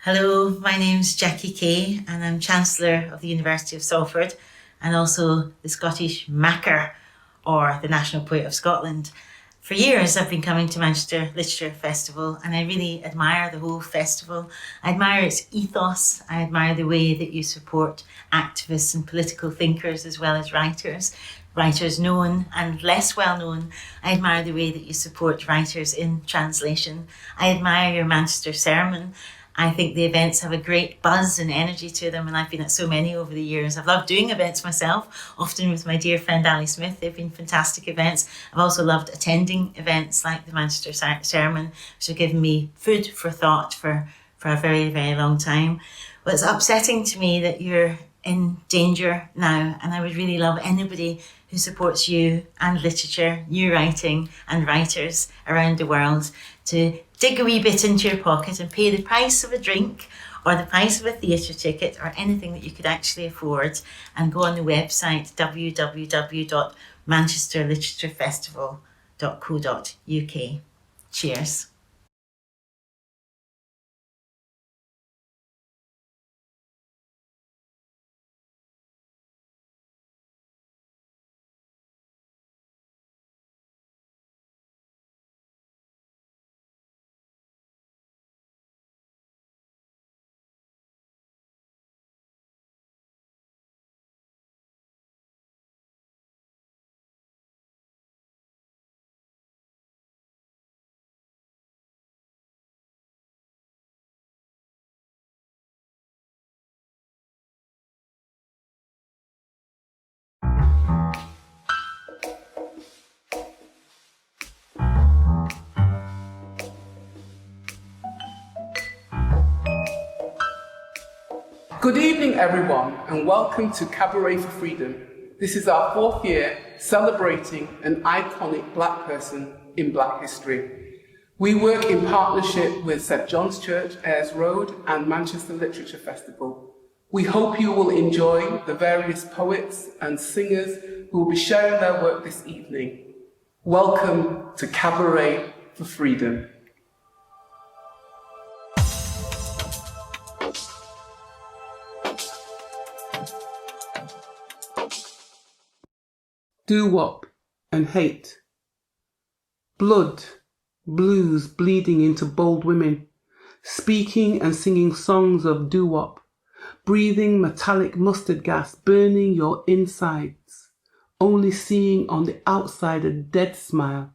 Hello, my name's Jackie Kay and I'm Chancellor of the University of Salford and also the Scottish Macker, or the National Poet of Scotland. For years I've been coming to Manchester Literature Festival and I really admire the whole festival. I admire its ethos, I admire the way that you support activists and political thinkers as well as writers known and less well known. I admire the way that you support writers in translation. I admire your Manchester sermon. I think the events have a great buzz and energy to them, and I've been at so many over the years. I've loved doing events myself, often with my dear friend Ali Smith. They've been fantastic events. I've also loved attending events like the Manchester Sermon, which have given me food for thought for a very, very long time. But it's upsetting to me that you're in danger now, and I would really love anybody who supports you and literature, new writing and writers around the world to dig a wee bit into your pocket and pay the price of a drink or the price of a theatre ticket or anything that you could actually afford, and go on the website www.manchesterliteraturefestival.co.uk. Cheers. Good evening, everyone, and welcome to Cabaret for Freedom. This is our 4th year celebrating an iconic Black person in Black history. We work in partnership with St John's Church, Ayres Road, and Manchester Literature Festival. We hope you will enjoy the various poets and singers who will be sharing their work this evening. Welcome to Cabaret for Freedom. Doo-wop and hate. Blood, blues bleeding into bold women, speaking and singing songs of doo-wop, breathing metallic mustard gas, burning your insides, only seeing on the outside a dead smile,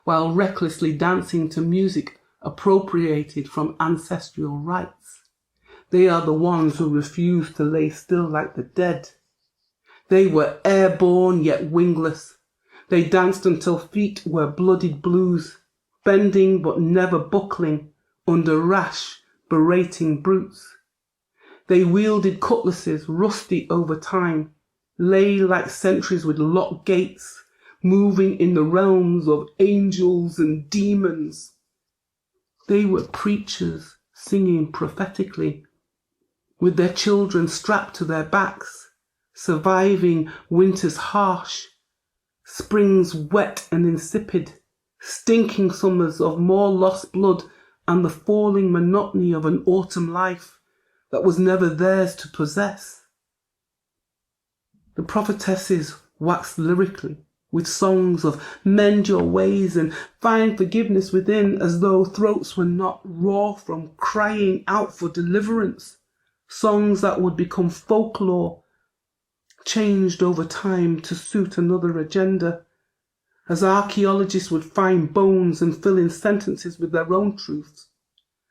while recklessly dancing to music appropriated from ancestral rites. They are the ones who refuse to lay still like the dead. They were airborne yet wingless. They danced until feet were bloodied blues, bending but never buckling under rash, berating brutes. They wielded cutlasses rusty over time, lay like sentries with locked gates, moving in the realms of angels and demons. They were preachers singing prophetically, with their children strapped to their backs, surviving winter's harsh, springs wet and insipid, stinking summers of more lost blood and the falling monotony of an autumn life that was never theirs to possess. The prophetesses waxed lyrically with songs of mend your ways and find forgiveness within, as though throats were not raw from crying out for deliverance, songs that would become folklore, changed over time to suit another agenda, as archaeologists would find bones and fill in sentences with their own truths.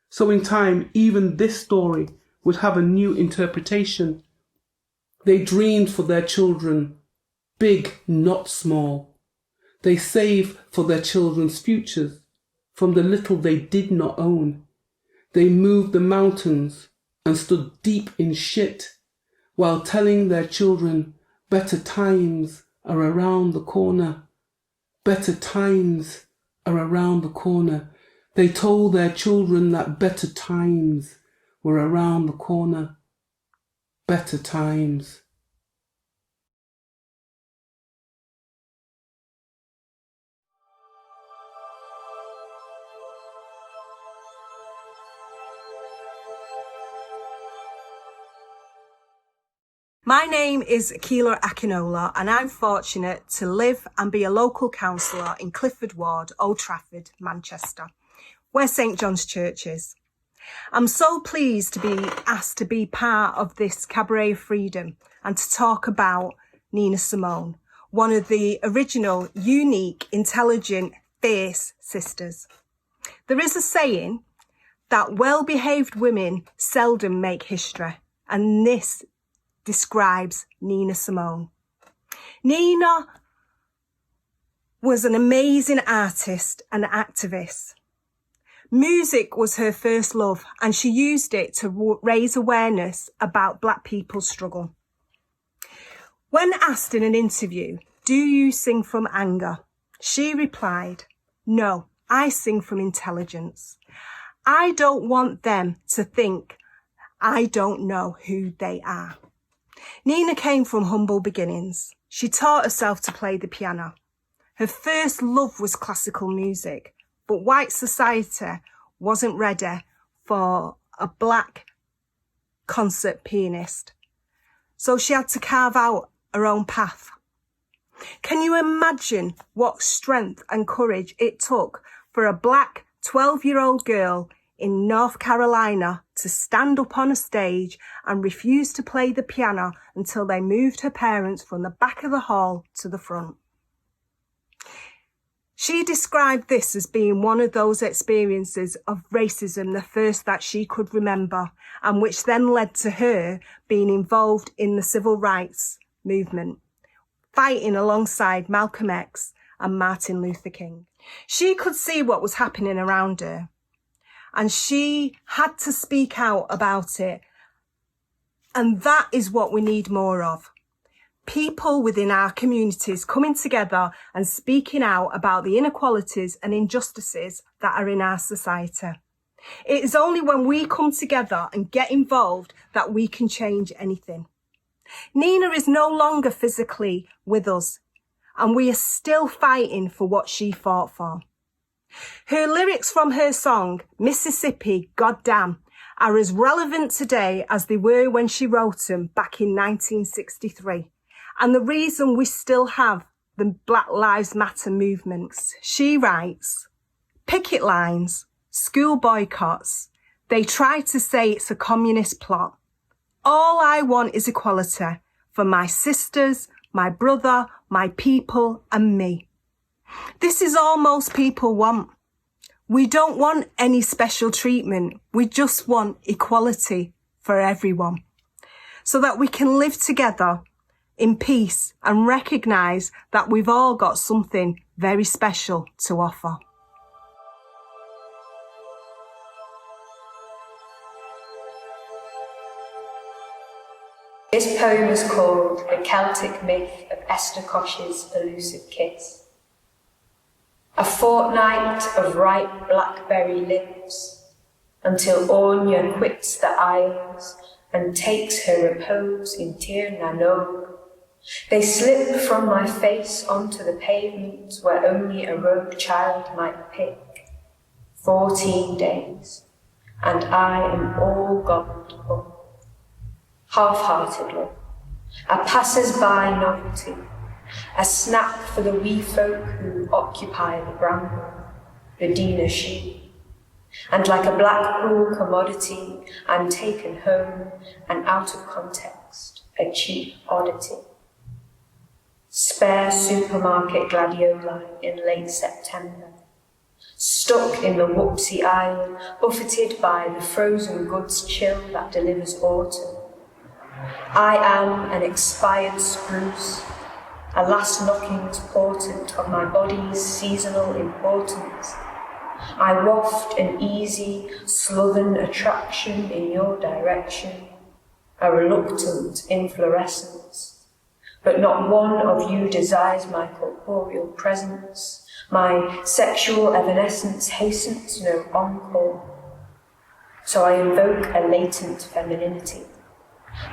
So in time, even this story would have a new interpretation. They dreamed for their children, big, not small. They saved for their children's futures from the little they did not own. They moved the mountains and stood deep in shit, while telling their children better times are around the corner. Better times are around the corner. They told their children that better times were around the corner. Better times. My name is Akilah Akinola and I'm fortunate to live and be a local councillor in Clifford Ward, Old Trafford, Manchester, where St John's Church is. I'm so pleased to be asked to be part of this Cabaret of Freedom and to talk about Nina Simone, one of the original, unique, intelligent, fierce sisters. There is a saying that well-behaved women seldom make history, and this describes Nina Simone. Nina was an amazing artist and activist. Music was her first love, and she used it to raise awareness about Black people's struggle. When asked in an interview, "Do you sing from anger?" she replied, "No, I sing from intelligence. I don't want them to think I don't know who they are." Nina came from humble beginnings. She taught herself to play the piano. Her first love was classical music, but white society wasn't ready for a Black concert pianist. So she had to carve out her own path. Can you imagine what strength and courage it took for a Black 12-year-old girl in North Carolina to stand up on a stage and refuse to play the piano until they moved her parents from the back of the hall to the front? She described this as being one of those experiences of racism, the first that she could remember, and which then led to her being involved in the civil rights movement, fighting alongside Malcolm X and Martin Luther King. She could see what was happening around her, and she had to speak out about it. And that is what we need more of. People within our communities coming together and speaking out about the inequalities and injustices that are in our society. It is only when we come together and get involved that we can change anything. Nina is no longer physically with us, and we are still fighting for what she fought for. Her lyrics from her song, Mississippi, Goddamn, are as relevant today as they were when she wrote them back in 1963. And the reason we still have the Black Lives Matter movements. She writes, "Picket lines, school boycotts, they try to say it's a communist plot. All I want is equality for my sisters, my brother, my people and me." This is all most people want. We don't want any special treatment. We just want equality for everyone so that we can live together in peace and recognise that we've all got something very special to offer. This poem is called The Celtic Myth of Esther Kosh's Elusive Kiss. A fortnight of ripe blackberry lips, until Anya quits the Isles and takes her repose in Tir na Nog. They slip from my face onto the pavement where only a rogue child might pick. 14 days, and I am all gobbled up. Half-heartedly, a passers-by novelty, a snap for the wee folk who occupy the bramble, the Dina sheep. And like a Blackpool commodity, I'm taken home and out of context, a cheap oddity. Spare supermarket gladioli in late September, stuck in the whoopsie aisle, buffeted by the frozen goods chill that delivers autumn. I am an expired spruce, a last knockings portent of my body's seasonal importance. I waft an easy, sloven attraction in your direction, a reluctant inflorescence. But not one of you desires my corporeal presence. My sexual evanescence hastens no encore. So I invoke a latent femininity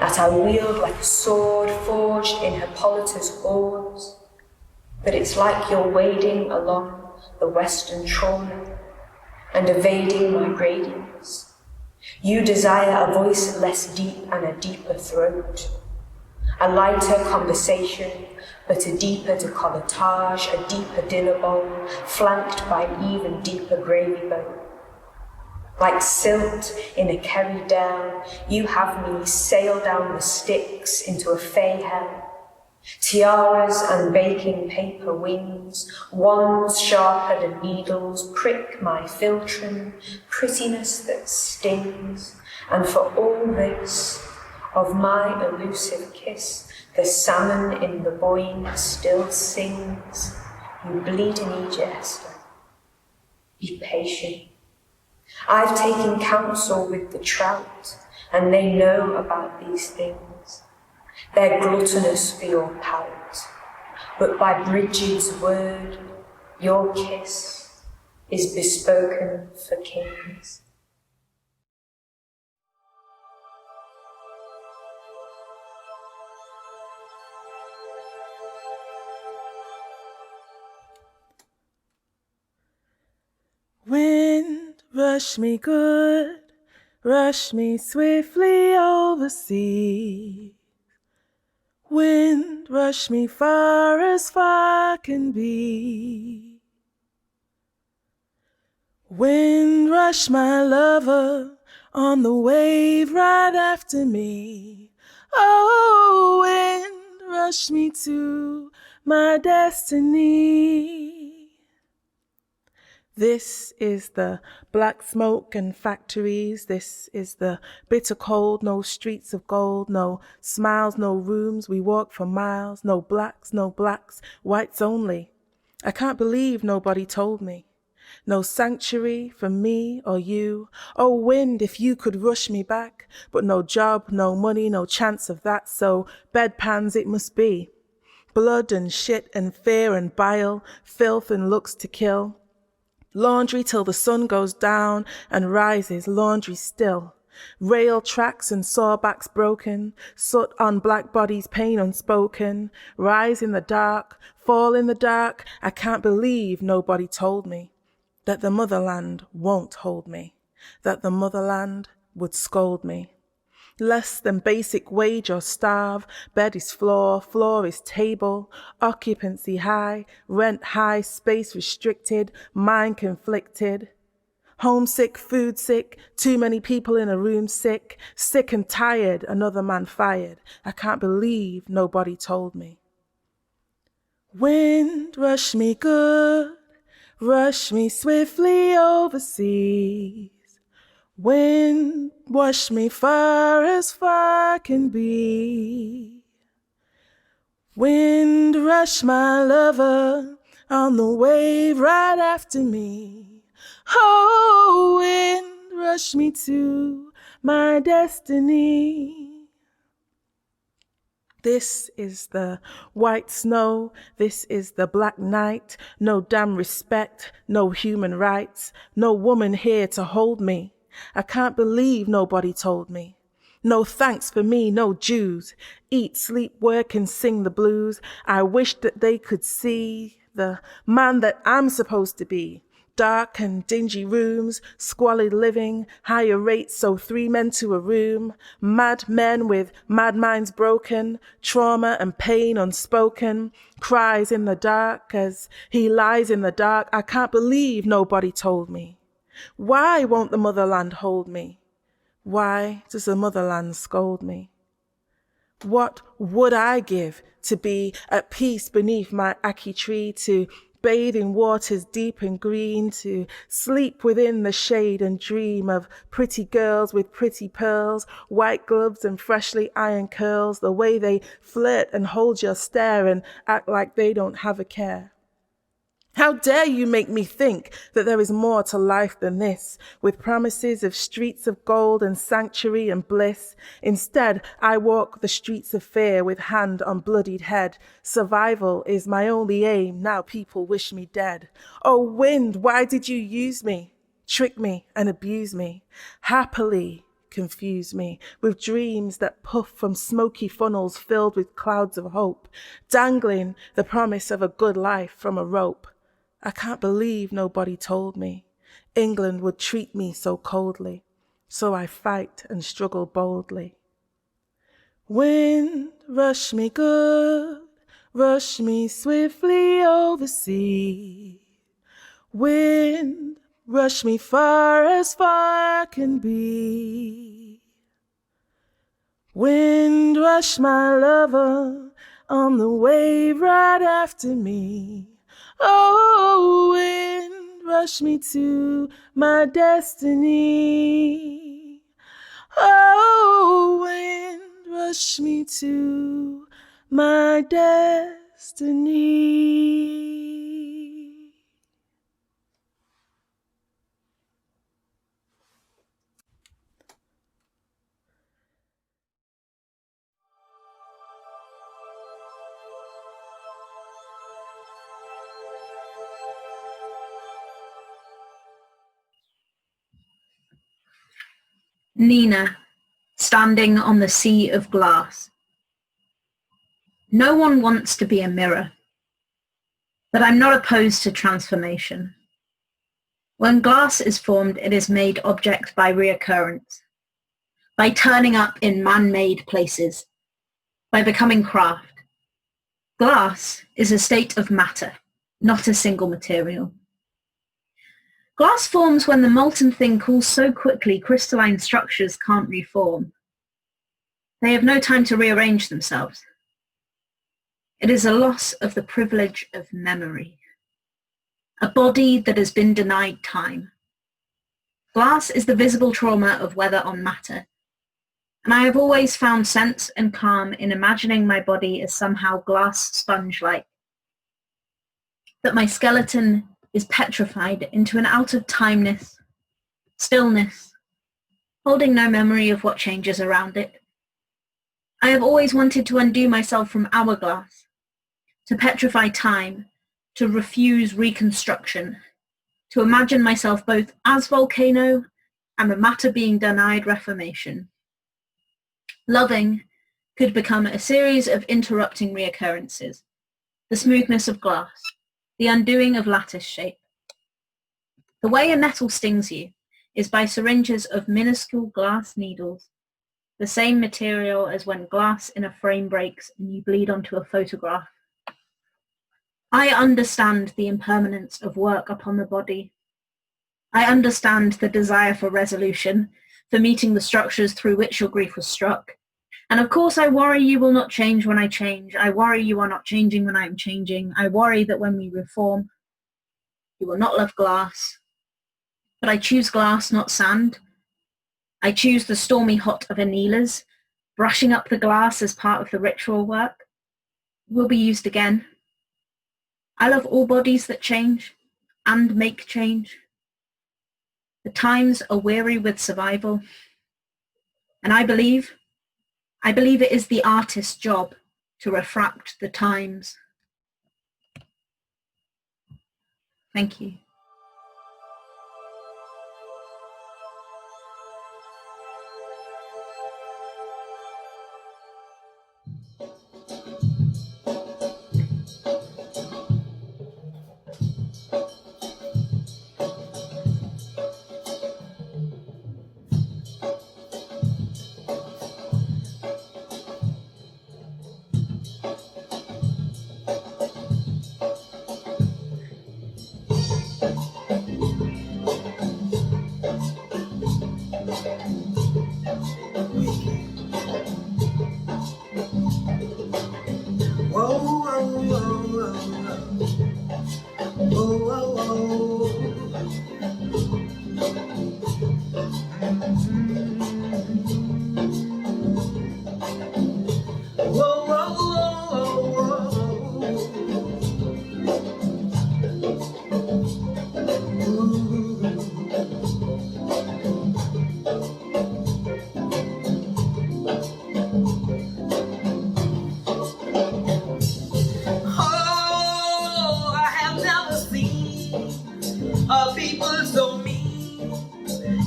that I wield like a sword forged in Hippolyta's horns. But it's like you're wading along the western shoreline and evading my gradients. You desire a voice less deep and a deeper throat, A lighter conversation, but a deeper decolletage, a deeper dinner bowl, flanked by an even deeper gravy bowl. Like silt in a kerry down, you have me sail down the Styx into a fey hell. Tiaras and baking paper wings, wands sharper than needles, prick my philtrum, prettiness that stings. And for all this, of my elusive kiss, the salmon in the boyne still sings. You bleeding Esther. Be patient. I've taken counsel with the trout, and they know about these things. They're gluttonous for your palate, but by Bridget's word, your kiss is bespoken for kings. Wind, rush me good, rush me swiftly over sea. Wind, rush me far as far can be. Wind, rush my lover on the wave right after me. Oh, wind, rush me to my destiny. This is the black smoke and factories. This is the bitter cold, no streets of gold, no smiles, no rooms. We walk for miles, no blacks, whites only. I can't believe nobody told me. No sanctuary for me or you. Oh, wind, if you could rush me back. But no job, no money, no chance of that. So bedpans it must be. Blood and shit and fear and bile, filth and looks to kill. Laundry till the sun goes down and rises, laundry still. Rail tracks and sawbacks broken, soot on black bodies, pain unspoken. Rise in the dark, fall in the dark. I can't believe nobody told me that the motherland won't hold me, that the motherland would scold me. Less than basic wage or starve, bed is floor, floor is table, occupancy high, rent high, space restricted, mind conflicted. Homesick, food sick, too many people in a room sick, sick and tired, another man fired. I can't believe nobody told me. Wind, rush me good, rush me swiftly overseas. Wind, wash me far as far can be. Wind, rush my lover on the wave right after me. Oh, wind, rush me to my destiny. This is the white snow, this is the black night. No damn respect, no human rights, no woman here to hold me. I can't believe nobody told me. No thanks for me, no Jews. Eat, sleep, work, and sing the blues. I wish that they could see the man that I'm supposed to be. Dark and dingy rooms, squalid living, higher rates, so 3 men to a room. Mad men with mad minds broken, trauma and pain unspoken. Cries in the dark as he lies in the dark. I can't believe nobody told me. Why won't the motherland hold me? Why does the motherland scold me? What would I give to be at peace beneath my ackee tree, to bathe in waters deep and green, to sleep within the shade and dream of pretty girls with pretty pearls, white gloves and freshly ironed curls, the way they flirt and hold your stare and act like they don't have a care. How dare you make me think that there is more to life than this, with promises of streets of gold and sanctuary and bliss. Instead, I walk the streets of fear with hand on bloodied head. Survival is my only aim, now people wish me dead. Oh wind, why did you use me, trick me and abuse me? Happily confuse me with dreams that puff from smoky funnels filled with clouds of hope, dangling the promise of a good life from a rope. I can't believe nobody told me England would treat me so coldly, so I fight and struggle boldly. Wind, rush me good, rush me swiftly over sea. Wind, rush me far as far can be. Wind, rush my lover on the wave right after me. Oh, wind, rush me to my destiny. Oh, wind, rush me to my destiny. Nina, standing on the sea of glass. No one wants to be a mirror, but I'm not opposed to transformation. When glass is formed, it is made object by reoccurrence, by turning up in man-made places, by becoming craft. Glass is a state of matter, not a single material. Glass forms when the molten thing cools so quickly crystalline structures can't reform. They have no time to rearrange themselves. It is a loss of the privilege of memory, a body that has been denied time. Glass is the visible trauma of weather on matter, and I have always found sense and calm in imagining my body as somehow glass sponge-like, that my skeleton is petrified into an out-of-timeness, stillness, holding no memory of what changes around it. I have always wanted to undo myself from hourglass, to petrify time, to refuse reconstruction, to imagine myself both as volcano and the matter being denied reformation. Loving could become a series of interrupting reoccurrences, the smoothness of glass, the undoing of lattice shape. The way a nettle stings you is by syringes of minuscule glass needles, the same material as when glass in a frame breaks and you bleed onto a photograph. I understand the impermanence of work upon the body. I understand the desire for resolution, for meeting the structures through which your grief was struck. And of course I worry you will not change when I change. I worry you are not changing when I am changing. I worry that when we reform, you will not love glass. But I choose glass, not sand. I choose the stormy hot of annealers, brushing up the glass as part of the ritual work. It will be used again. I love all bodies that change and make change. The times are weary with survival. And I believe it is the artist's job to refract the times. Thank you.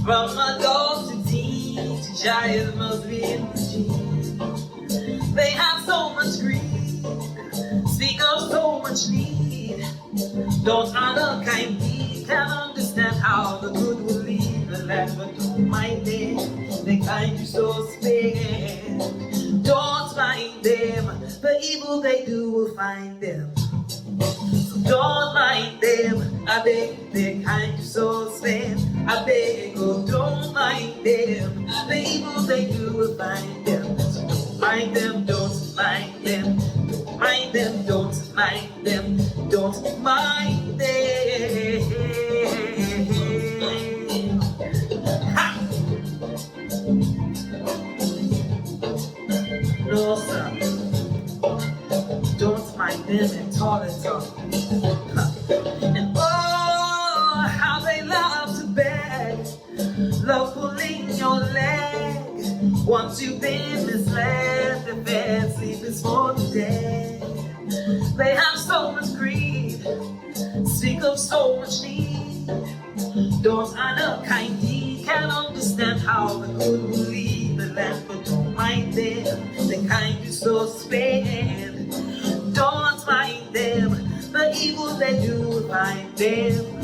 From adults to teens to giants must be in the genes. They have so much greed, speak of so much need. Don't honor kind deeds, can't understand how the good will leave the land, but do my day, they kind you so spare. Don't mind them. The evil they do will find them. So don't mind them. I beg, they're kind to so stand. I beg, oh, don't mind them. The evil they do will find them. So don't mind them, don't mind them. Don't mind them, don't mind them. Don't mind them. Ha! No, sir. Don't mind them at all, at all. And oh, how they love to beg, love pulling your leg. Once you've been misled, the bed sleep is for the dead. They have so much greed, speak of so much need. Don't honor kind deed, can't understand how the good will lead the land, but don't mind them, the kind you so spend. Don't mind them, the evil they do will find them.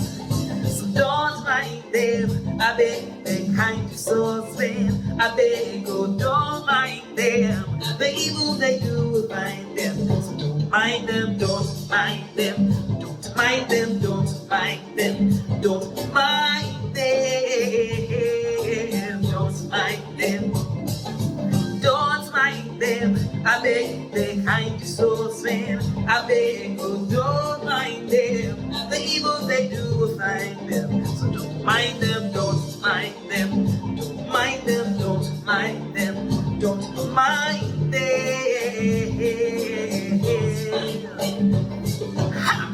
So don't mind them, I beg, the kind you so spend. I beg, oh, don't mind them, the evil they do will find them. So don't mind them, don't mind them, don't mind them, don't mind them, don't mind them, don't mind them. Don't mind them, I beg, the kind you so spend. I beg, oh, don't mind them, the evil they do will find them. So don't mind them, don't mind them, don't mind them, don't mind them, don't mind them. Ha!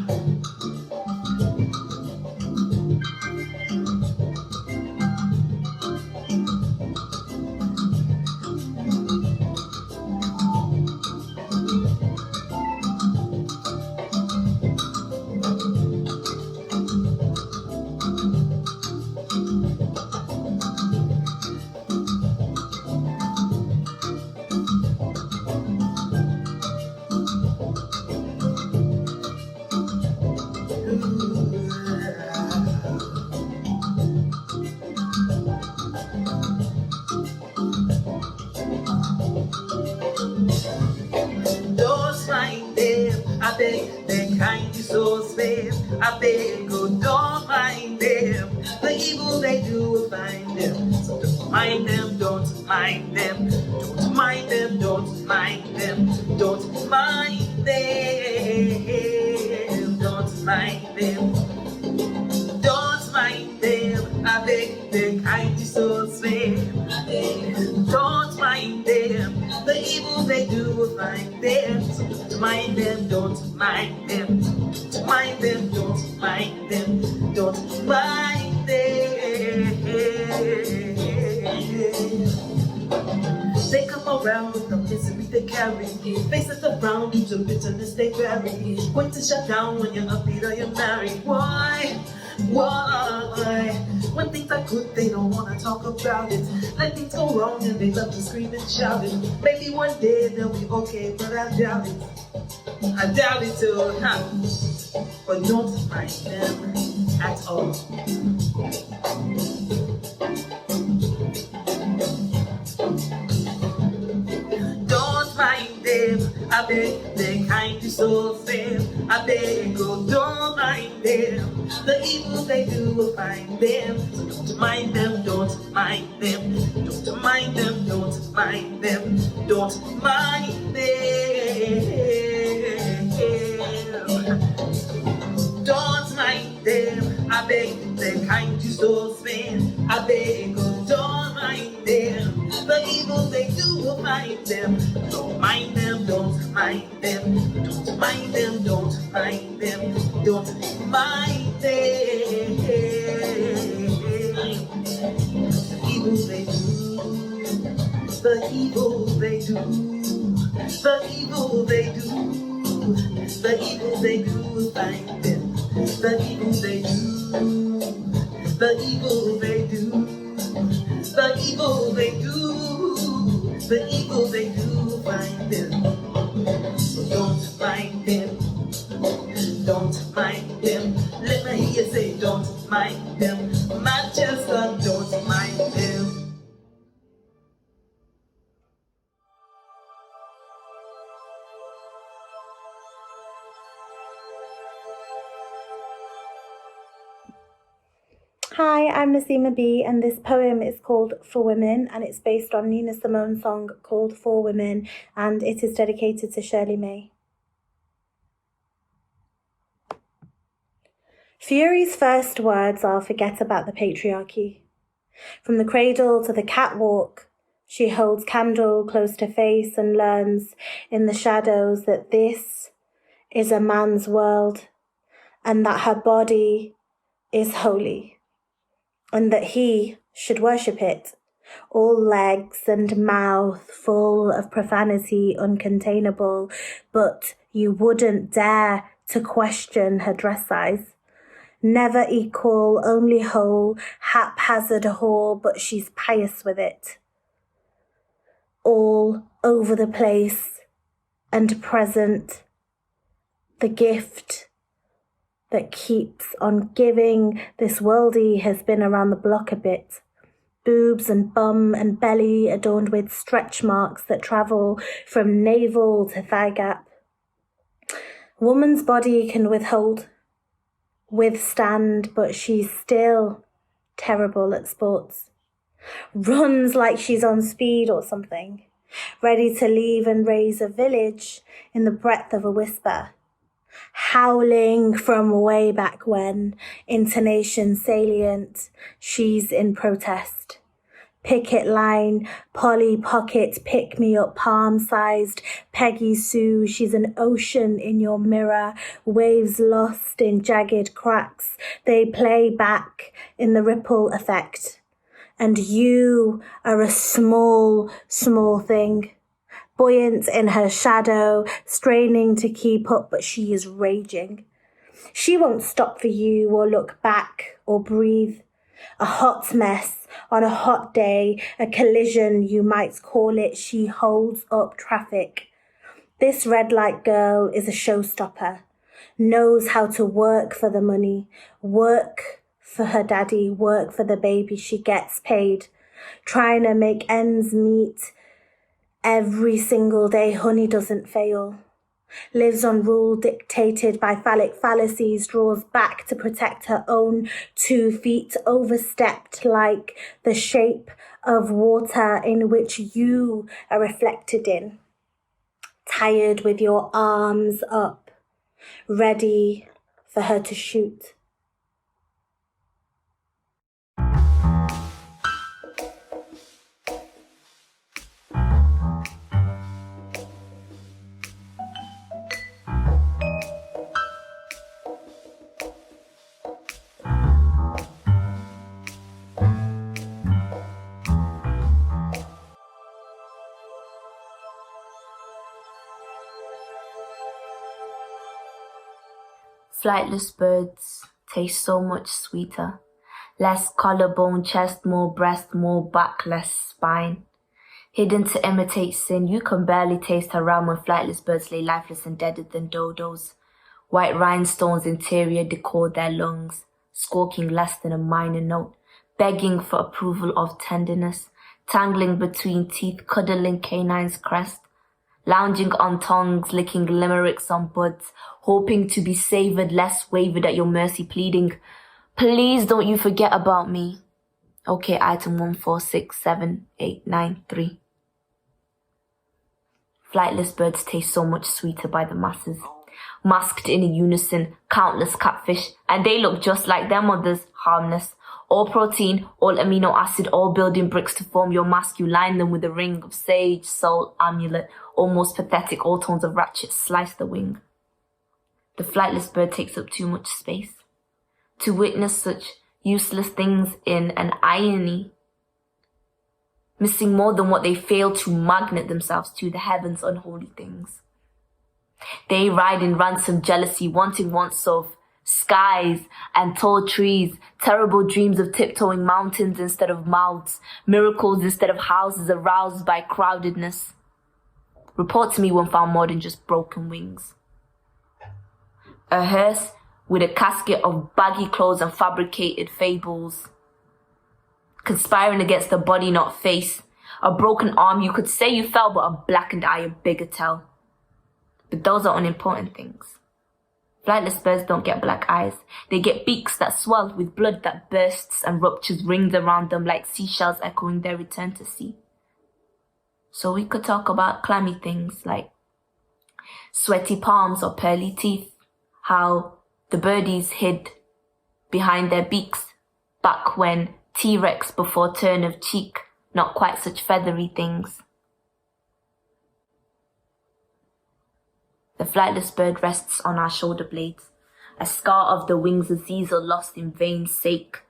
I beg, they're kind you so spare. I beg, oh, don't mind them. The evil they do will find them. So don't mind them, don't mind them. Don't mind them, don't mind them. Don't mind them, don't mind them. Don't mind them, I beg, they're kind you so spare. Don't mind them, the evil they do will find them. So don't mind them, don't mind them. Don't mind them, don't mind them. Don't mind them. They come around with the misery they carry. Faces around you to bitterness they bury. Quick to shut down when you're upbeat or you're married. Why? Why? When things are good, they don't want to talk about it. Let things go wrong and they love to scream and shout it. Maybe one day they'll be okay, but I doubt it. I doubt it too, huh? But don't mind them at all. Don't mind them, I beg, they're kind you so fair. I beg, oh, don't mind them. The evil they do will find them. So don't mind them, don't mind them. Don't mind them, don't mind them. Don't mind them. Don't mind them, I beg, they're kind you so spend. I beg, oh, don't mind them. The evil they do will find them. Don't mind them, don't mind them. Don't mind them, don't mind them. Don't mind them. The evil they do, the evil they do, the evil they do, the evil they do will find them. The evil they do, the evil they do, the evil they do, the evil they do will find them. So don't mind them, don't mind them. Let me hear you say don't mind them. Manchester, don't mind them. Hi, I'm Nasima B, and this poem is called For Women, and it's based on Nina Simone's song called For Women, and it is dedicated to Shirley May. Fury's first words are forget about the patriarchy. From the cradle to the catwalk, she holds candle close to face and learns in the shadows that this is a man's world and that her body is holy and that he should worship it. All legs and mouth full of profanity uncontainable, but you wouldn't dare to question her dress size. Never equal, only whole, haphazard whore, but she's pious with it. All over the place and present, the gift that keeps on giving. This worldie has been around the block a bit. Boobs and bum and belly adorned with stretch marks that travel from navel to thigh gap. Woman's body can withstand, but she's still terrible at sports. Runs like she's on speed or something, ready to leave and raise a village in the breadth of a whisper. Howling from way back when, intonation salient, she's in protest. Picket line, Polly Pocket, pick me up, palm-sized, Peggy Sue, she's an ocean in your mirror, waves lost in jagged cracks, they play back in the ripple effect. And you are a small, small thing, buoyant in her shadow, straining to keep up, but she is raging. She won't stop for you or look back or breathe. A hot mess on a hot day, a collision you might call it, she holds up traffic. This red light girl is a showstopper, knows how to work for the money, work for her daddy, work for the baby, she gets paid, trying to make ends meet every single day, honey doesn't fail. Lives on rule dictated by phallic fallacies, draws back to protect her own 2 feet, overstepped like the shape of water in which you are reflected in. Tired with your arms up, ready for her to shoot. Flightless birds taste so much sweeter. Less collarbone, chest, more breast, more back, less spine. Hidden to imitate sin, you can barely taste her realm when flightless birds lay lifeless and deader than dodos. White rhinestones interior decor their lungs, squawking less than a minor note, begging for approval of tenderness, tangling between teeth, cuddling canine's crest, lounging on tongues, licking limericks on buds, hoping to be savoured, less wavered at your mercy, pleading, please don't you forget about me. Okay, item 146789 Flightless birds taste so much sweeter by the masses. Masked in a unison, countless catfish, and they look just like their mothers, harmless. All protein, all amino acid, all building bricks to form your mask. You line them with a ring of sage, soul, amulet, almost pathetic, all tones of ratchet, slice the wing. The flightless bird takes up too much space. To witness such useless things in an irony, missing more than what they fail to magnet themselves to, the heavens' unholy things. They ride in ransom jealousy, wanting wants of skies and tall trees, terrible dreams of tiptoeing mountains instead of mouths, miracles instead of houses, aroused by crowdedness. Report to me when found more than just broken wings. A hearse with a casket of baggy clothes and fabricated fables, conspiring against the body, not face. A broken arm, you could say you fell, but a blackened eye, a bigger tell. But those are unimportant things. Flightless birds don't get black eyes. They get beaks that swell with blood that bursts and ruptures rings around them like seashells echoing their return to sea. So we could talk about clammy things like sweaty palms or pearly teeth, how the birdies hid behind their beaks back when T-Rex before turn of cheek, not quite such feathery things. The flightless bird rests on our shoulder blades, a scar of the wings Azazel lost in vain's sake.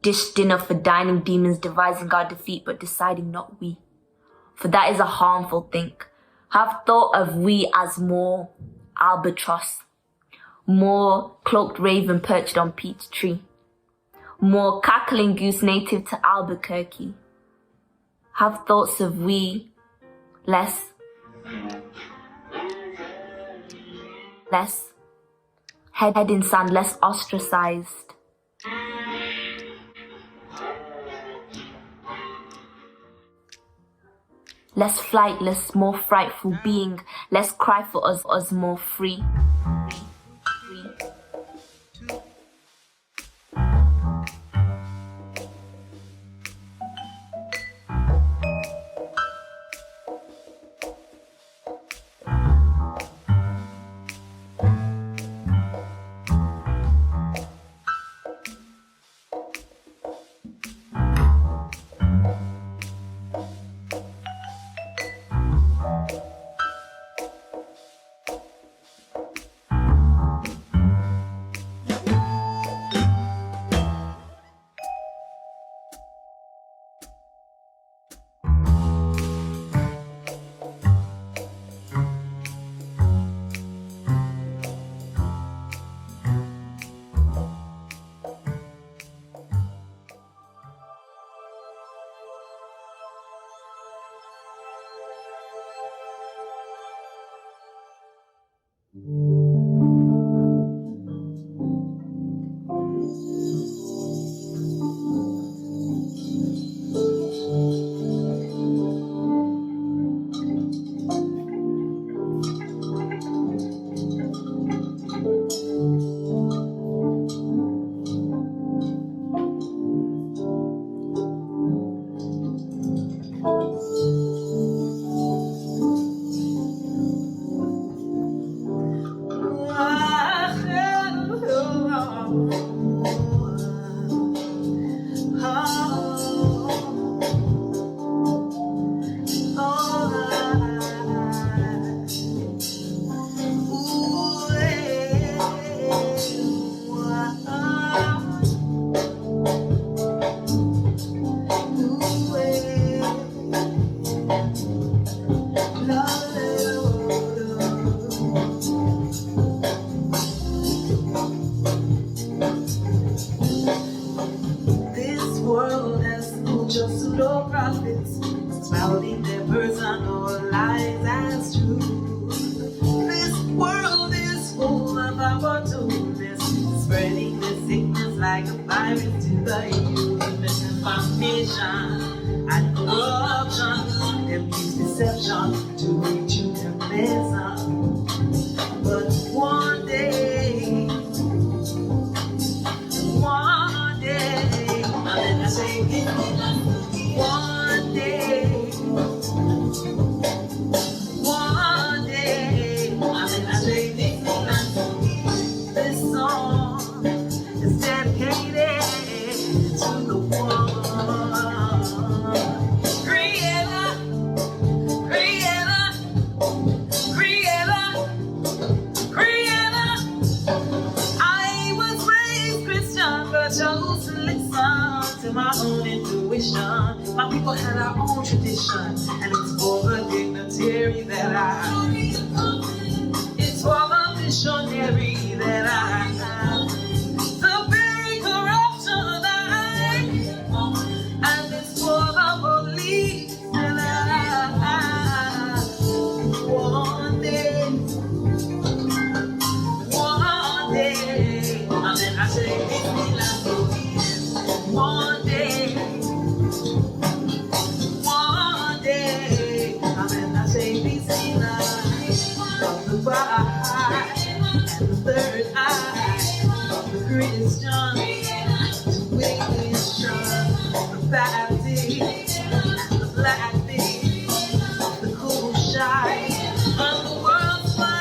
Dished dinner for dining demons devising our defeat but deciding not we. For that is a harmful thing. Have thought of we as more albatross, more cloaked raven perched on peach tree, more cackling goose native to Albuquerque. Have thoughts of we less head in sand, less ostracized. Less flightless, more frightful being, less cry for us more free. My people had our own tradition, and it's for the dignitary that it's for the missionary that the very corruption and it's for the police that one day, and then I say, one day. Third Christian, way strong, the bad thing, the black thing, the cool shy, of the world's fire.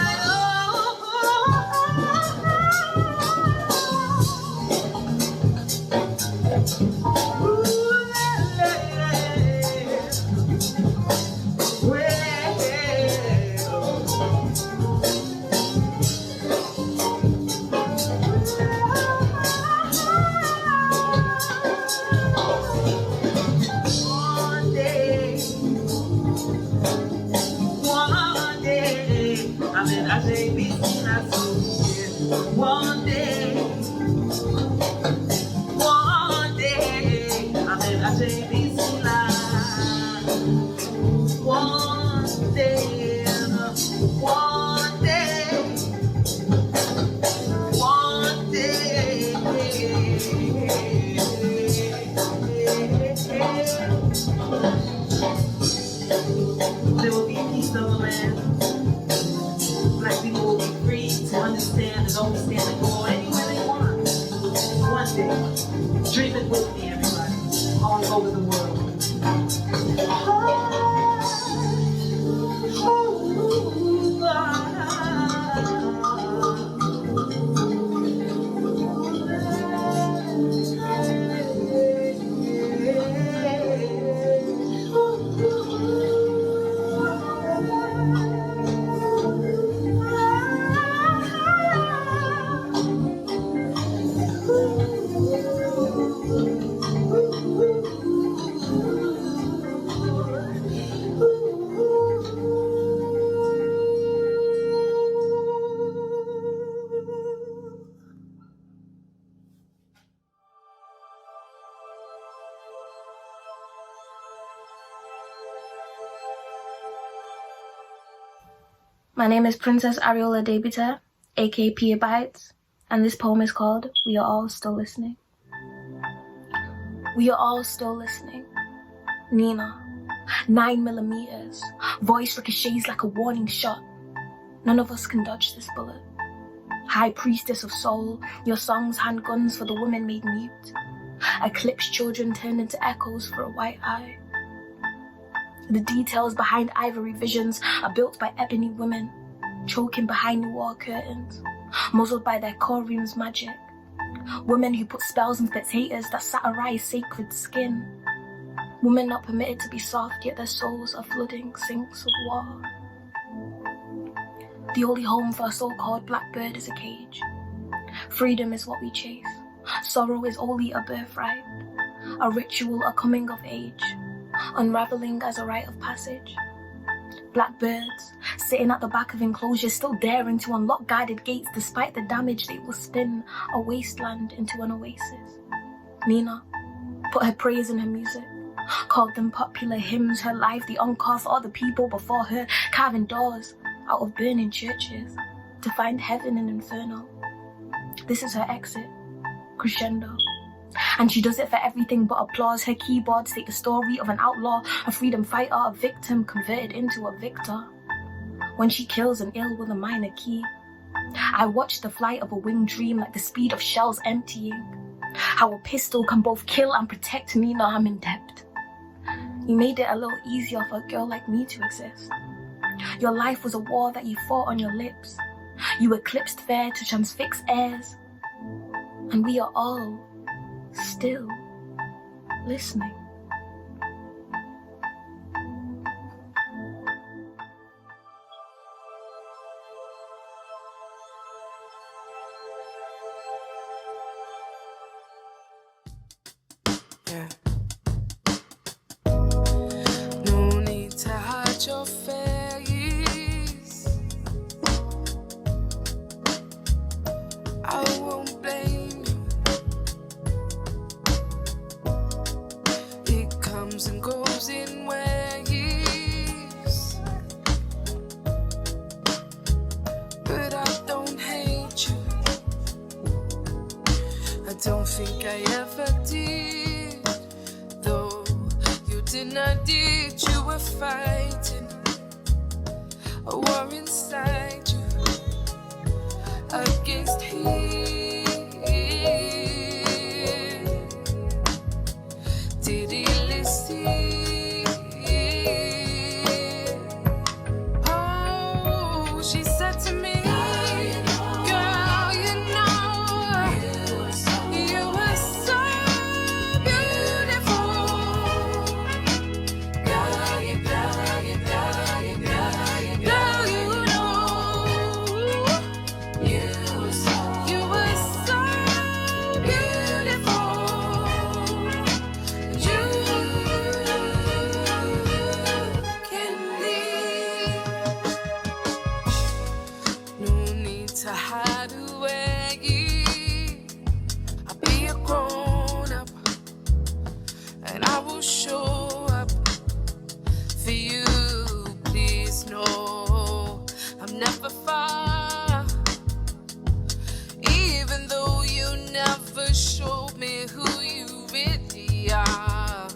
One day, I mean, I say this line. One day, there will be peace of the land. Black people will be free to understand and understand and go anywhere they want. One day, dream it with me, everybody, all over the world. My name is Princess Ariola Debita, aka Pia Bites, and this poem is called We Are All Still Listening. We are all still listening. Nina, 9mm, voice ricochets like a warning shot. None of us can dodge this bullet. High priestess of soul, your songs handguns for the women made mute. Eclipsed children turned into echoes for a white eye. The details behind ivory visions are built by ebony women, choking behind noir curtains, muzzled by their choreum's magic. Women who put spells on spectators that satirize sacred skin. Women not permitted to be soft, yet their souls are flooding sinks of war. The only home for a so-called blackbird is a cage. Freedom is what we chase. Sorrow is only a birthright, a ritual, a coming of age, unraveling as a rite of passage. Blackbirds, sitting at the back of enclosures, still daring to unlock guided gates despite the damage they will spin a wasteland into an oasis. Nina put her praise in her music, called them popular hymns, her life the encore for other people before her, carving doors out of burning churches to find heaven in inferno. This is her exit, crescendo. And she does it for everything but applause. Her keyboards take the story of an outlaw, a freedom fighter, a victim converted into a victor. When she kills an ill with a minor key, I watch the flight of a winged dream like the speed of shells emptying. How a pistol can both kill and protect me. Now I'm in debt. You made it a little easier for a girl like me to exist. Your life was a war that you fought on your lips. You eclipsed fair to transfix airs. And we are all still listening. Yeah. No need to hide your face. I won't blame you. It comes and goes in waves. But I don't hate you. I don't think I ever did. Though you did not did, you were fighting a war inside you against him. never showed me who you really are.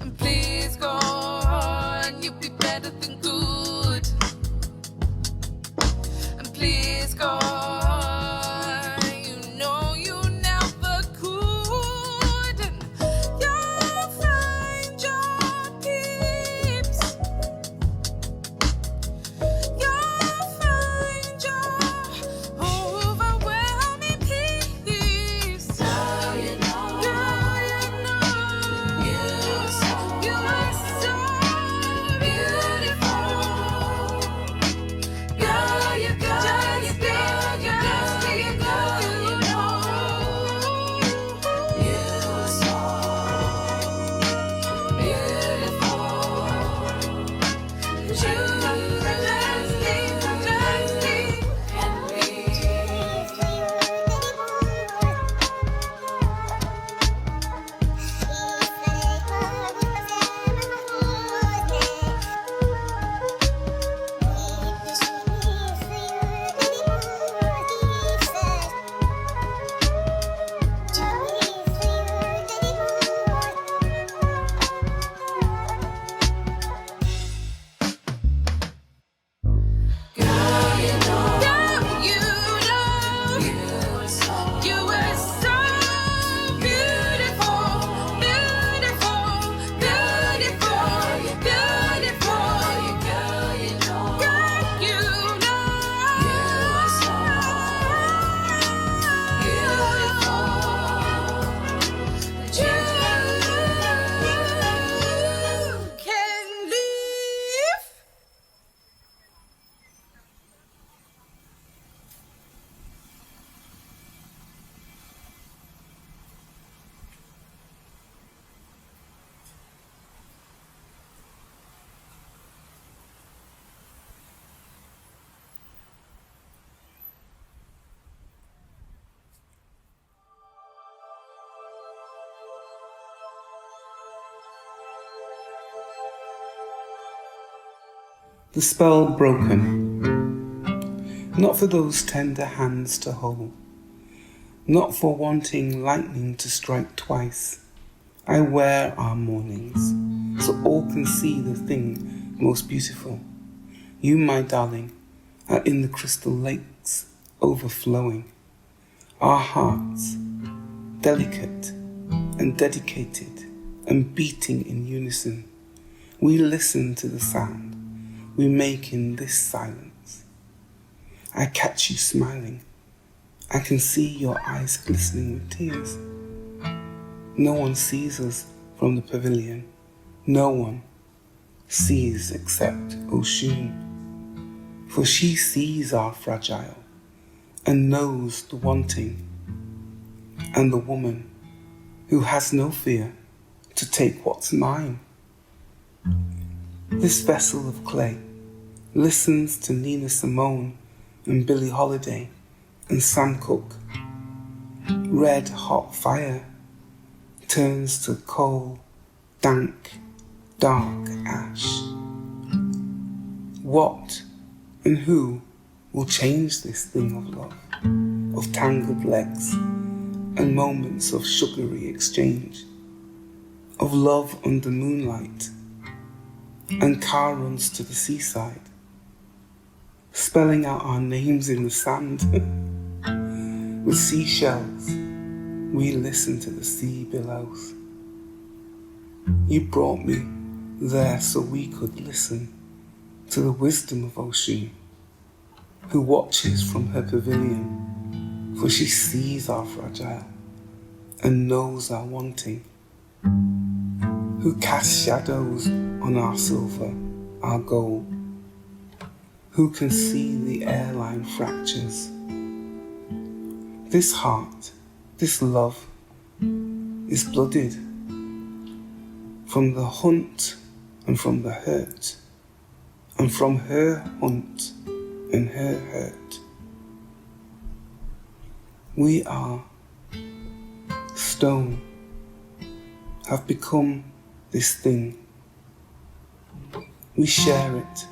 And please go on, you'll be better than good. And please go on, you know you never could. And you'll find your peeps. You'll find your overwhelming peace. Girl, you know, you are so beautiful. Girl, you just be, girl, you know, you are so beautiful. The spell broken. Not for those tender hands to hold, not for wanting lightning to strike twice. I wear our mournings, so all can see the thing most beautiful. You, my darling, are in the crystal lakes, overflowing. Our hearts, delicate and dedicated and beating in unison. We listen to the sound we make in this silence. I catch you smiling. I can see your eyes glistening with tears. No one sees us from the pavilion. No one sees except Oshun. For she sees our fragile and knows the wanting, and the woman who has no fear to take what's mine. This vessel of clay listens to Nina Simone and Billie Holiday and Sam Cooke. Red hot fire turns to cold, dank, dark ash. What and who will change this thing of love, of tangled legs and moments of sugary exchange, of love under moonlight and car runs to the seaside, spelling out our names in the sand. With seashells, we listen to the sea billows. You brought me there so we could listen to the wisdom of Oshun, who watches from her pavilion, for she sees our fragile and knows our wanting, who casts shadows on our silver, our gold, who can see the airline fractures. This heart, this love, is blooded from the hunt and from the hurt, and from her hunt and her hurt. We are stone, have become this thing. We share it,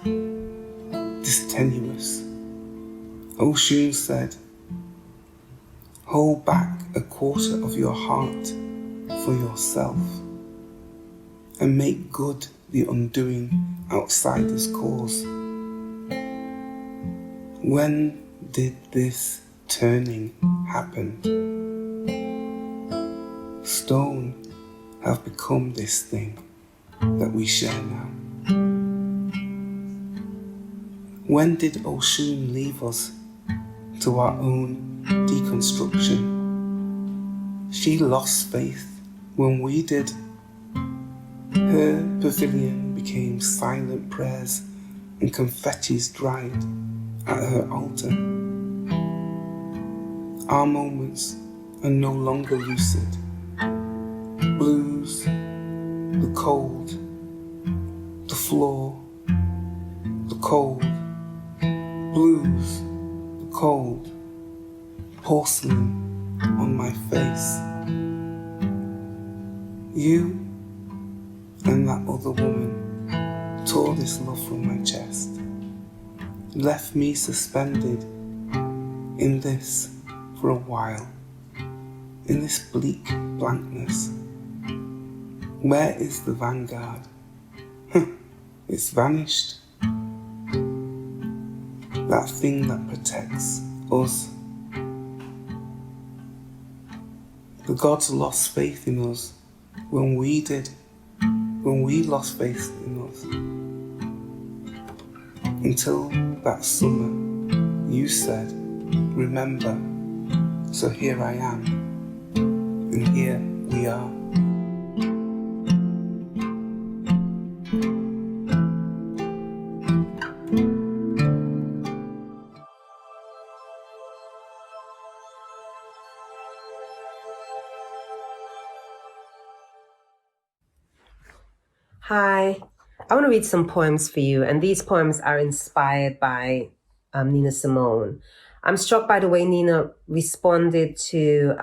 this tenuous. Oshun said, Hold back a quarter of your heart for yourself and make good the undoing outsider's cause. When did this turning happen? Stone have become this thing that we share now. When did Oshun leave us to our own deconstruction? She lost faith when we did. Her pavilion became silent prayers and confettis dried at her altar. Our moments are no longer lucid. Blues, the cold, the floor, the cold, blues, the cold, porcelain on my face. You and that other woman tore this love from my chest, left me suspended in this for a while, in this bleak blankness. Where is the vanguard? It's vanished. That thing that protects us. The gods lost faith in us when we did, when we lost faith in us. Until that summer, you said, remember, so here I am, and here we are. Hi, I want to read some poems for you, and these poems are inspired by Nina Simone. I'm struck by the way Nina responded to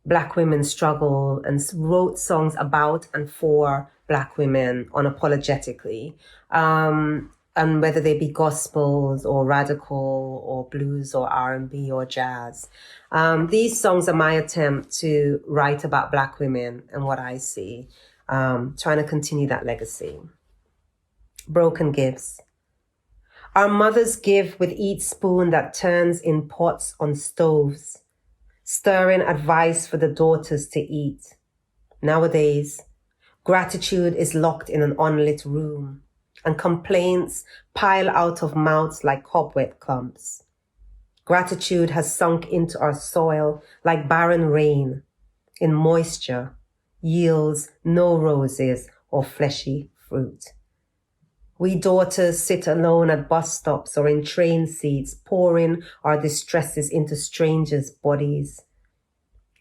Black women's struggle and wrote songs about and for Black women unapologetically, and whether they be gospels or radical or blues or R&B or jazz. These songs are my attempt to write about Black women and what I see. Trying to continue that legacy. Broken gifts. Our mothers give with each spoon that turns in pots on stoves, stirring advice for the daughters to eat. Nowadays, gratitude is locked in an unlit room, and complaints pile out of mouths like cobweb clumps. Gratitude has sunk into our soil like barren rain, in moisture, yields no roses or fleshy fruit. We daughters sit alone at bus stops or in train seats, pouring our distresses into strangers' bodies.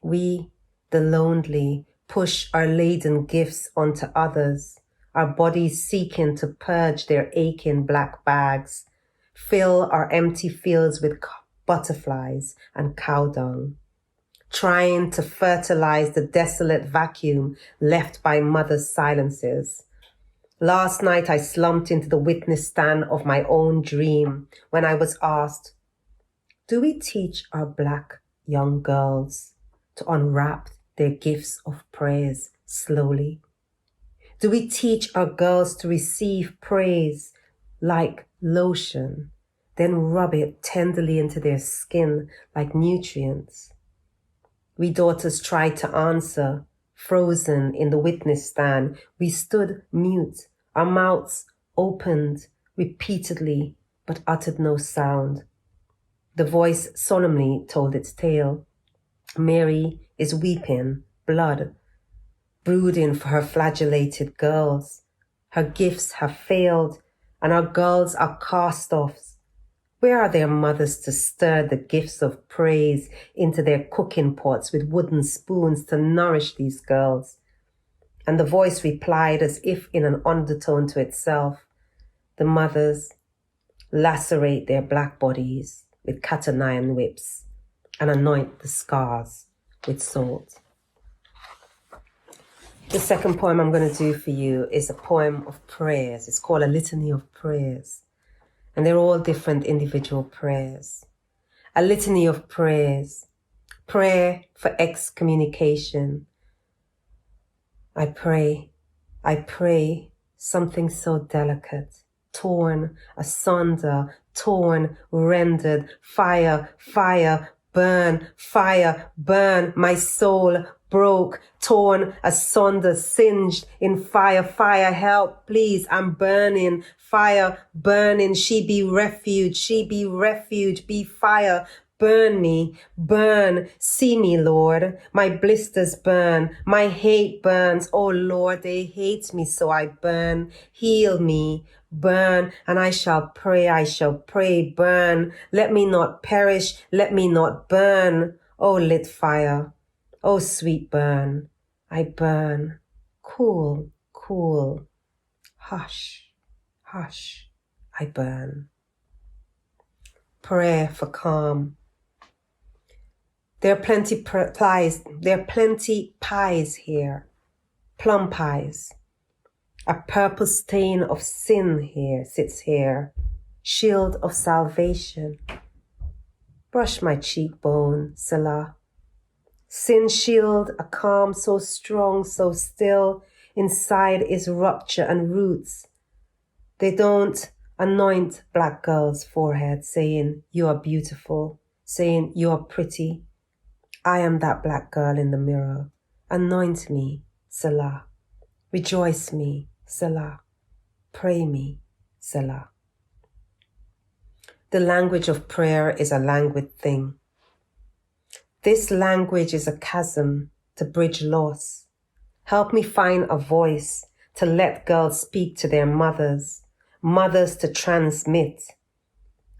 We, the lonely, push our laden gifts onto others, our bodies seeking to purge their aching black bags, fill our empty fields with butterflies and cow dung, trying to fertilize the desolate vacuum left by mother's silences. Last night I slumped into the witness stand of my own dream when I was asked, do we teach our Black young girls to unwrap their gifts of praise slowly? Do we teach our girls to receive praise like lotion, then rub it tenderly into their skin like nutrients? We daughters tried to answer, frozen in the witness stand. We stood mute, our mouths opened repeatedly, but uttered no sound. The voice solemnly told its tale. Mary is weeping blood, brooding for her flagellated girls. Her gifts have failed, and our girls are cast-offs. Where are their mothers to stir the gifts of praise into their cooking pots with wooden spoons to nourish these girls? And the voice replied as if in an undertone to itself, the mothers lacerate their black bodies with cat-o'-nine whips and anoint the scars with salt. The second poem I'm going to do for you is a poem of prayers. It's called A Litany of Prayers. And they're all different individual prayers. a litany of prayers, prayer for excommunication. I pray something so delicate, torn asunder, torn, rendered, fire, burn, my soul broke, torn asunder, singed in fire, help, please, I'm burning, fire, burning, she be refuge, be fire, burn me, burn, see me, Lord, my blisters burn, my hate burns, oh Lord, they hate me, so I burn, heal me, burn, and I shall pray, burn, let me not perish, let me not burn, oh lit fire, oh sweet burn, I burn, cool, hush, I burn. Prayer for calm. There are plenty pies here, plum pies. A purple stain of sin here sits here, shield of salvation. Brush my cheekbone, Selah. Sin shield, a calm so strong, so still, inside is rupture and roots. They don't anoint black girls' foreheads, saying, you are beautiful, saying, you are pretty. I am that black girl in the mirror. Anoint me, Selah. Rejoice me, Selah. Pray me, Selah. The language of prayer is a languid thing. This language is a chasm to bridge loss. Help me find a voice to let girls speak to their mothers, mothers to transmit.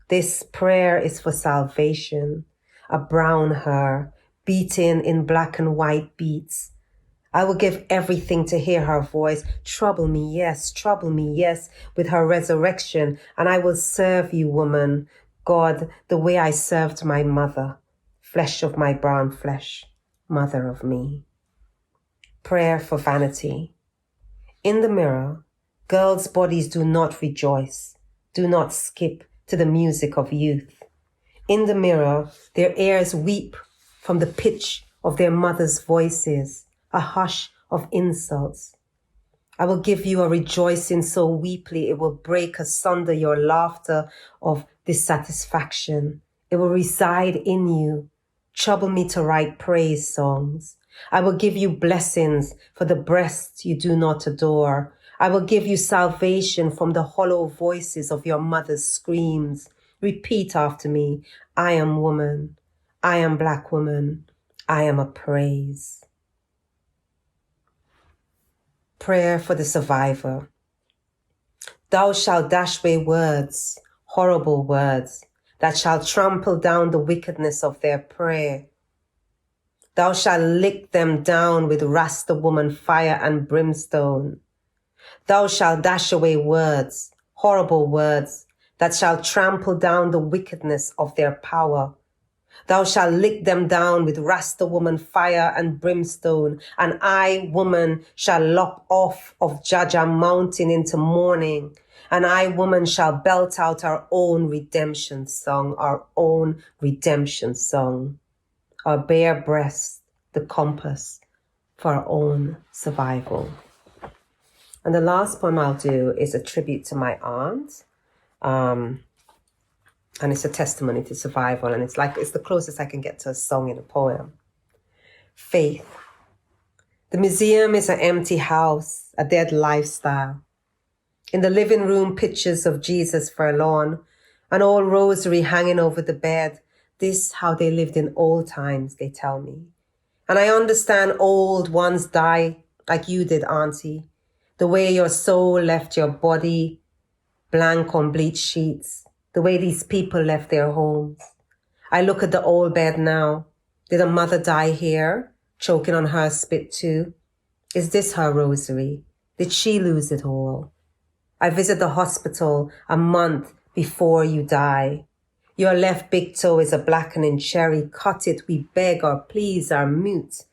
This prayer is for salvation, a brown her, beaten in black and white beats. I will give everything to hear her voice. Trouble me, yes, with her resurrection, and I will serve you, woman, God, the way I served my mother, flesh of my brown flesh, mother of me. Prayer for vanity. In the mirror, girls' bodies do not rejoice, do not skip to the music of youth. In the mirror, their ears weep from the pitch of their mothers' voices, a hush of insults. I will give you a rejoicing so weeply it will break asunder your laughter of dissatisfaction. It will reside in you. Trouble me to write praise songs. I will give you blessings for the breasts you do not adore. I will give you salvation from the hollow voices of your mother's screams. Repeat after me. I am woman. I am black woman. I am a praise. Prayer for the survivor. Thou shalt dash away words, horrible words, that shall trample down the wickedness of their prayer. Thou shalt lick them down with Rasta woman fire and brimstone. Thou shalt dash away words, horrible words, that shall trample down the wickedness of their power. Thou shalt lick them down with Rasta woman fire and brimstone, and I, woman, shall lop off of Jaja mountain into morning, and I, woman, shall belt out our own redemption song, our bare breast, the compass for our own survival. And the last poem I'll do is a tribute to my aunt. And it's a testimony to survival, and it's the closest I can get to a song in a poem. Faith. The museum is an empty house, a dead lifestyle. In the living room, pictures of Jesus forlorn, an old rosary hanging over the bed. This how they lived in old times, they tell me. And I understand old ones die like you did, Auntie. The way your soul left your body blank on bleached sheets. The way these people left their homes. I look at the old bed now. Did a mother die here, choking on her spit too? Is this her rosary? Did she lose it all? I visit the hospital a month before you die. Your left big toe is a blackening cherry. Cut it, we beg or please are mute.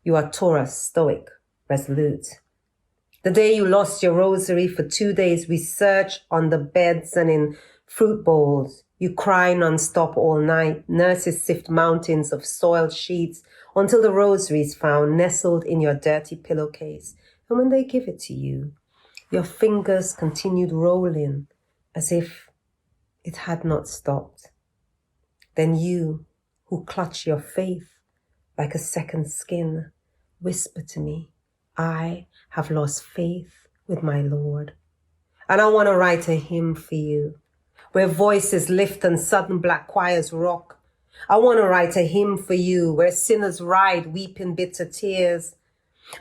You are Taurus, stoic, resolute. The day you lost your rosary, for 2 days we search on the beds and in fruit bowls. You cry non-stop all night. Nurses sift mountains of soiled sheets until the rosary is found nestled in your dirty pillowcase. And when they give it to you, your fingers continued rolling as if it had not stopped. Then you, who clutch your faith like a second skin, whisper to me, I have lost faith with my Lord. And I want to write a hymn for you, where voices lift and sudden black choirs rock. I want to write a hymn for you, where sinners ride weeping bitter tears.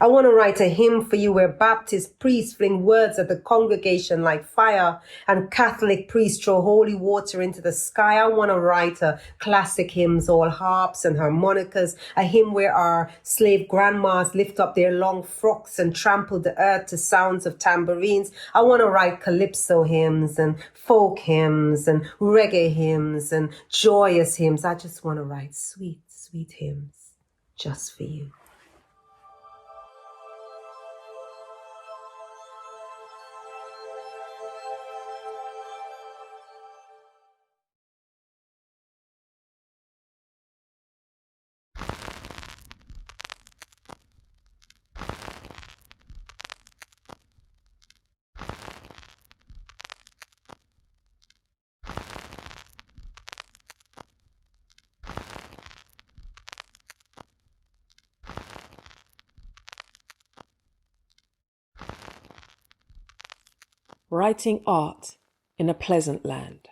I want to write a hymn for you where Baptist priests fling words at the congregation like fire and Catholic priests throw holy water into the sky. I want to write a classic hymns, all harps and harmonicas, a hymn where our slave grandmas lift up their long frocks and trample the earth to sounds of tambourines. I want to write calypso hymns and folk hymns and reggae hymns and joyous hymns. I just want to write sweet, sweet hymns just for you. Writing art in a pleasant land.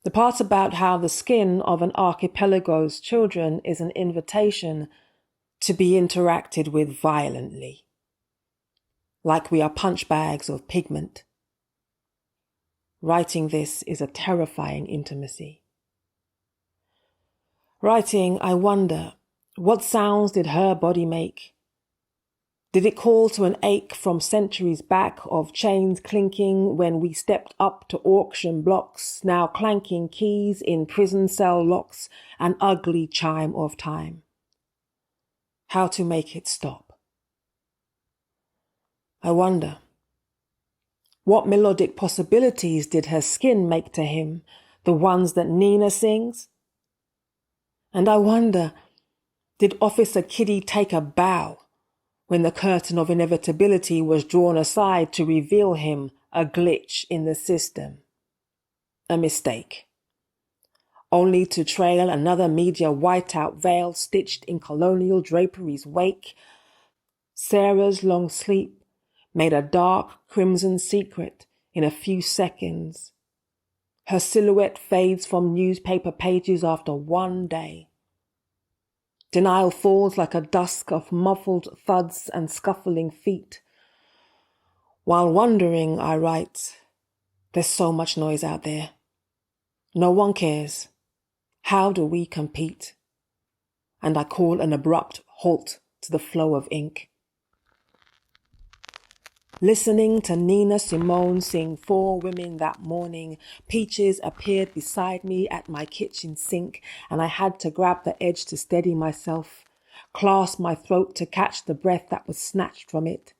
The part about how the skin of an archipelago's children is an invitation to be interacted with violently, like we are punch bags of pigment. Writing this is a terrifying intimacy. Writing, I wonder, what sounds did her body make? Did it call to an ache from centuries back of chains clinking when we stepped up to auction blocks, now clanking keys in prison cell locks, an ugly chime of time? How to make it stop? I wonder, what melodic possibilities did her skin make to him, the ones that Nina sings? And I wonder, did Officer Kiddy take a bow when the curtain of inevitability was drawn aside to reveal him a glitch in the system, a mistake, only to trail another media whiteout veil stitched in colonial drapery's wake? Sarah's long sleep made a dark crimson secret in a few seconds. Her silhouette fades from newspaper pages after one day. Denial falls like a dusk of muffled thuds and scuffling feet. While wondering, I write, there's so much noise out there. No one cares. How do we compete? And I call an abrupt halt to the flow of ink. Listening to Nina Simone sing Four Women that morning, peaches appeared beside me at my kitchen sink, and I had to grab the edge to steady myself, clasp my throat to catch the breath that was snatched from it.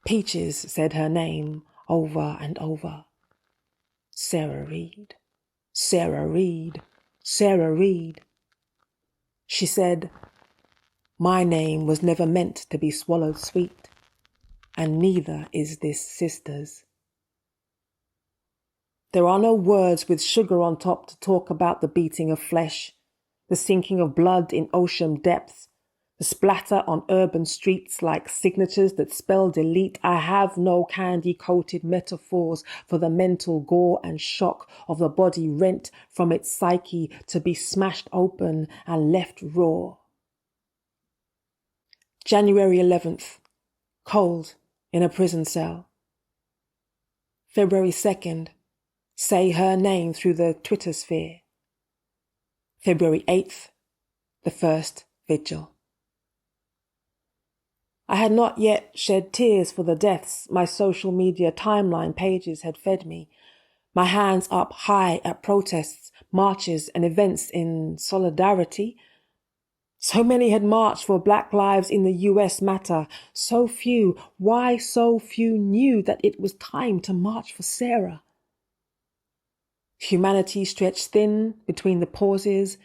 Peaches said her name over and over. Sarah Reed, Sarah Reed, Sarah Reed. She said, my name was never meant to be swallowed sweet, and neither is this sister's. There are no words with sugar on top to talk about the beating of flesh, the sinking of blood in ocean depths, the splatter on urban streets like signatures that spell delete. I have no candy-coated metaphors for the mental gore and shock of the body rent from its psyche to be smashed open and left raw. January 11th, cold in a prison cell. February 2nd, say her name through the Twitter sphere. February 8th, the first vigil. I had not yet shed tears for the deaths my social media timeline pages had fed me, my hands up high at protests, marches and events in solidarity. So many had marched for Black lives in the US matter. So few, why so few knew that it was time to march for Sarah? Humanity stretched thin between the pauses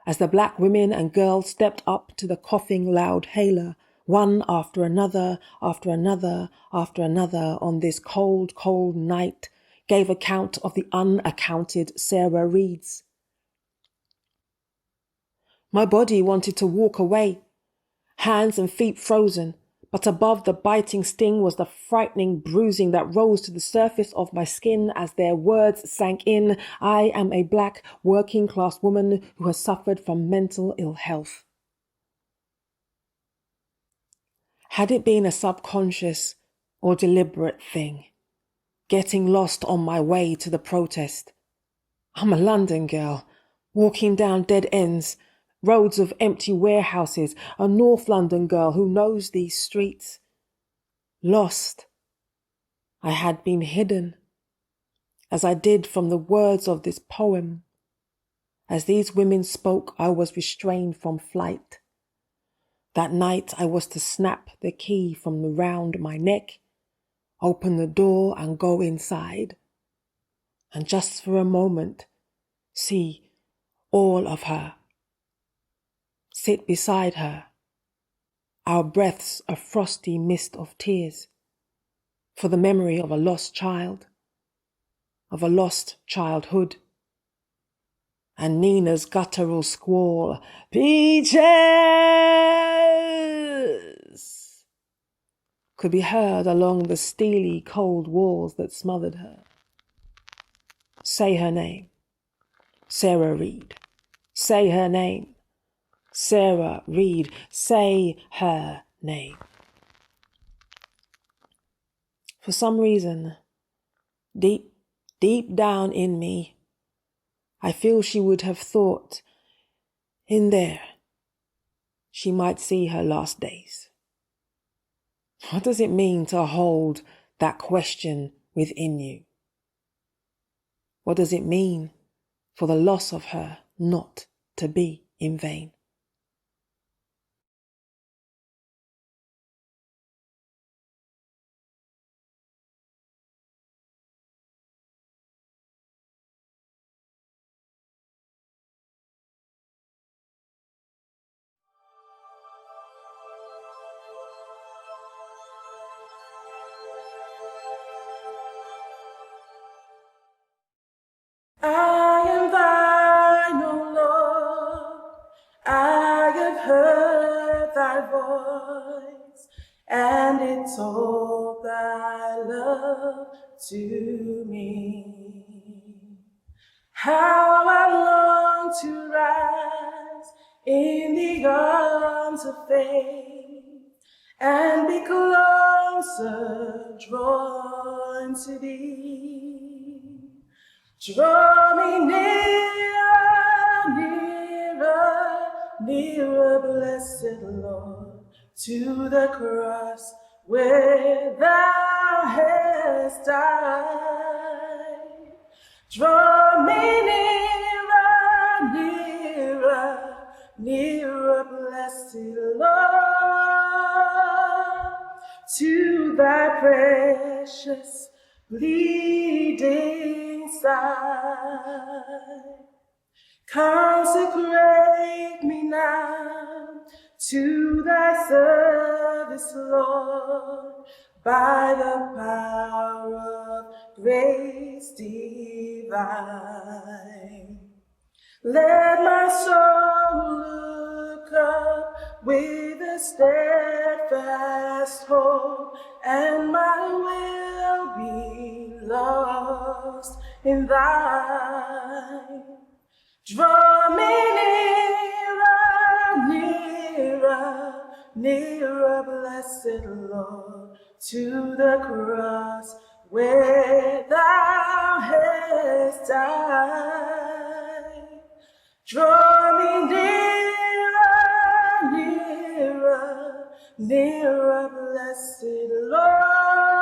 as the black women and girls stepped up to the coughing loud hailer, one after another, after another, after another, on this cold, cold night, gave account of the unaccounted Sarah Reeds. My body wanted to walk away, hands and feet frozen, but above the biting sting was the frightening bruising that rose to the surface of my skin as their words sank in. I am a black working class woman who has suffered from mental ill health. Had it been a subconscious or deliberate thing, getting lost on my way to the protest? I'm a London girl, walking down dead ends, roads of empty warehouses, a North London girl who knows these streets. Lost. I had been hidden, as I did from the words of this poem. As these women spoke, I was restrained from flight. That night I was to snap the key from around my neck, open the door and go inside, and just for a moment, see all of her. Sit beside her, our breaths a frosty mist of tears, for the memory of a lost child, of a lost childhood, and Nina's guttural squall, "Peaches!" could be heard along the steely cold walls that smothered her. Say her name, Sarah Reed. Say her name, Sarah Reed. Say her name. For some reason, deep down in me, I feel she would have thought, in there, she might see her last days. What does it mean to hold that question within you? What does it mean for the loss of her not to be in vain? I am thine, O Lord. I have heard thy voice, and it told thy love to me. How I long to rise in the arms of faith and be closer drawn to thee. Draw me nearer, nearer, nearer, blessed Lord, to the cross where thou hast died. Draw me nearer, nearer, nearer, blessed Lord, to thy precious bleeding side. Consecrate me now to thy service, Lord, by the power of grace divine. Let my soul look up with a steadfast hope, and my will be lost in thine. Draw me nearer, nearer, nearer, blessed Lord, to the cross where thou hast died. Draw me nearer, nearer, nearer, blessed Lord,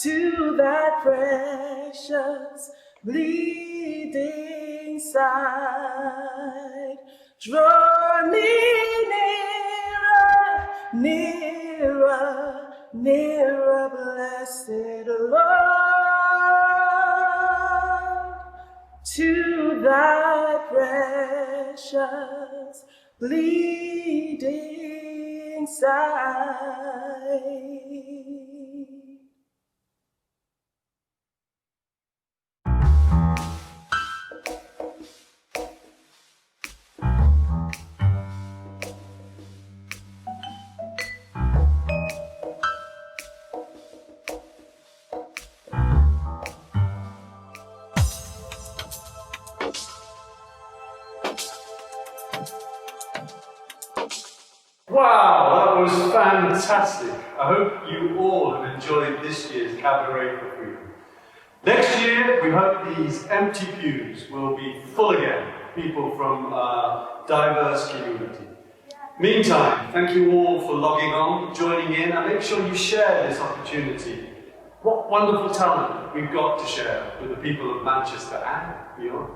to that precious bleeding side. Draw me nearer, nearer, nearer, blessed Lord, thy precious bleeding side. Wow, that was fantastic. I hope you all have enjoyed this year's Cabaret for Freedom. Next year, we hope these empty pews will be full again, people from a diverse community. Meantime, thank you all for logging on, joining in, and make sure you share this opportunity. What wonderful talent we've got to share with the people of Manchester and beyond.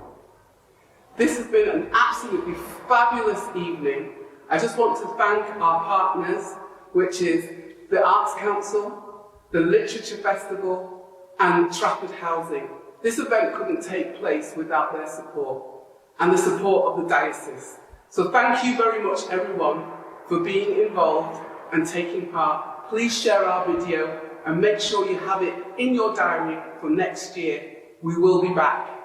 This has been an absolutely fabulous evening. I just want to thank our partners, which is the Arts Council, the Literature Festival, and Trafford Housing. This event couldn't take place without their support, and the support of the diocese. So thank you very much, everyone, for being involved and taking part. Please share our video and make sure you have it in your diary for next year. We will be back.